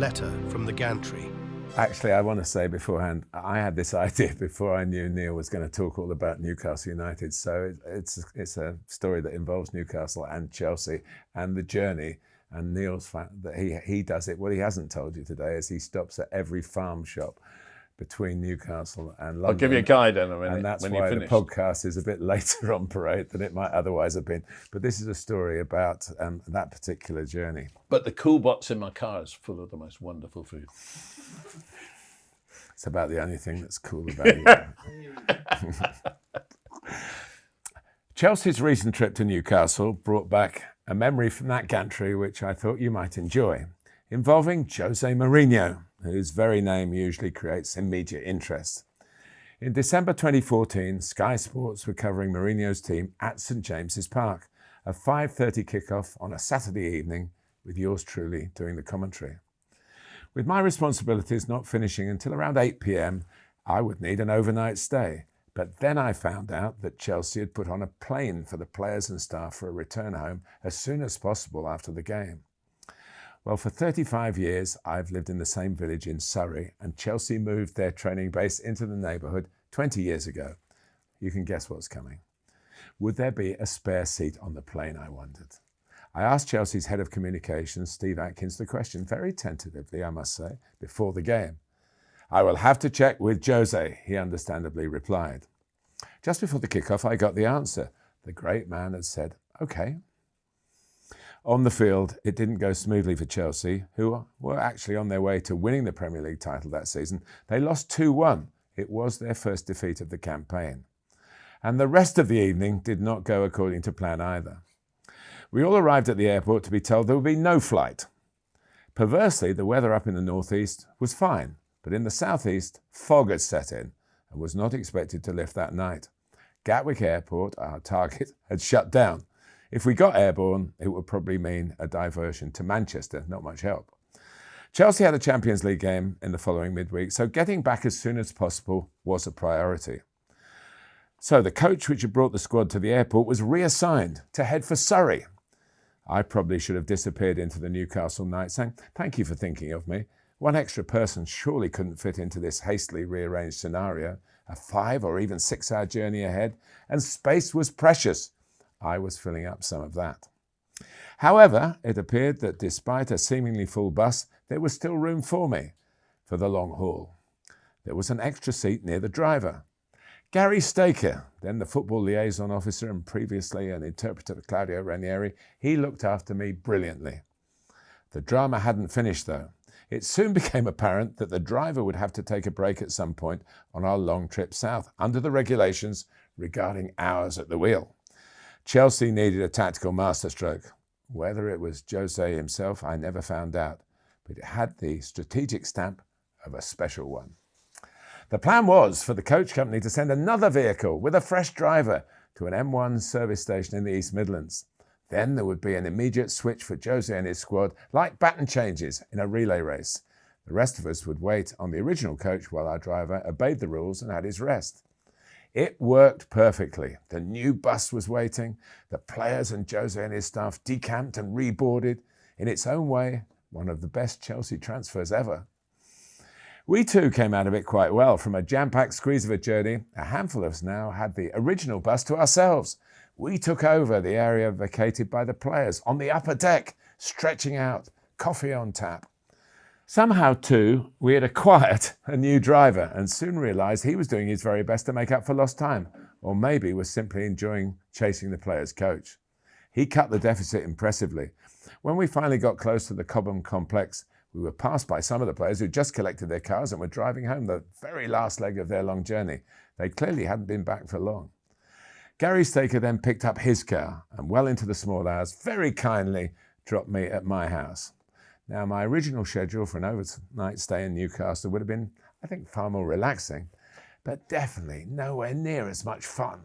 letter from the Gantry. Actually, I want to say beforehand, I had this idea before I knew Neil was going to talk all about Newcastle United. So it's a story that involves Newcastle and Chelsea and the journey. And Neil's fact that he does it. What he hasn't told you today is he stops at every farm shop between Newcastle and London. I'll give you a guide in a minute. And that's why the podcast is a bit later on parade than it might otherwise have been. But this is a story about that particular journey. But the cool box in my car is full of the most wonderful food. It's about the only thing that's cool about you. Chelsea's recent trip to Newcastle brought back a memory from that gantry which I thought you might enjoy, involving José Mourinho, whose very name usually creates immediate interest. In December 2014, Sky Sports were covering Mourinho's team at St James's Park, a 5:30 kickoff on a Saturday evening, with yours truly doing the commentary. With my responsibilities not finishing until around 8 p.m, I would need an overnight stay. But then I found out that Chelsea had put on a plane for the players and staff for a return home as soon as possible after the game. Well, for 35 years, I've lived in the same village in Surrey, and Chelsea moved their training base into the neighbourhood 20 years ago. You can guess what's coming. Would there be a spare seat on the plane, I wondered. I asked Chelsea's head of communications, Steve Atkins, the question, very tentatively, I must say, before the game. I will have to check with Jose, he understandably replied. Just before the kickoff, I got the answer. The great man had said, OK. On the field, it didn't go smoothly for Chelsea, who were actually on their way to winning the Premier League title that season. They lost 2-1. It was their first defeat of the campaign. And the rest of the evening did not go according to plan either. We all arrived at the airport to be told there would be no flight. Perversely, the weather up in the northeast was fine, but in the southeast, fog had set in and was not expected to lift that night. Gatwick Airport, our target, had shut down. If we got airborne, it would probably mean a diversion to Manchester, not much help. Chelsea had a Champions League game in the following midweek, so getting back as soon as possible was a priority. So the coach which had brought the squad to the airport was reassigned to head for Surrey. I probably should have disappeared into the Newcastle night saying, thank you for thinking of me. One extra person surely couldn't fit into this hastily rearranged scenario, a 5 or even 6 hour journey ahead, and space was precious. I was filling up some of that. However, it appeared that despite a seemingly full bus, there was still room for me for the long haul. There was an extra seat near the driver. Gary Staker, then the football liaison officer and previously an interpreter for Claudio Ranieri, he looked after me brilliantly. The drama hadn't finished though. It soon became apparent that the driver would have to take a break at some point on our long trip south, under the regulations regarding hours at the wheel. Chelsea needed a tactical masterstroke. Whether it was Jose himself, I never found out, but it had the strategic stamp of a special one. The plan was for the coach company to send another vehicle with a fresh driver to an M1 service station in the East Midlands. Then there would be an immediate switch for Jose and his squad, like baton changes in a relay race. The rest of us would wait on the original coach while our driver obeyed the rules and had his rest. It worked perfectly. The new bus was waiting. The players and Jose and his staff decamped and reboarded. In its own way, one of the best Chelsea transfers ever. We too came out of it quite well. From a jam-packed squeeze of a journey, a handful of us now had the original bus to ourselves. We took over the area vacated by the players on the upper deck, stretching out, coffee on tap. Somehow too, we had acquired a new driver and soon realised he was doing his very best to make up for lost time, or maybe was simply enjoying chasing the player's coach. He cut the deficit impressively. When we finally got close to the Cobham complex, we were passed by some of the players who just collected their cars and were driving home the very last leg of their long journey. They clearly hadn't been back for long. Gary Staker then picked up his car and well into the small hours very kindly dropped me at my house. Now, my original schedule for an overnight stay in Newcastle would have been, I think, far more relaxing, but definitely nowhere near as much fun.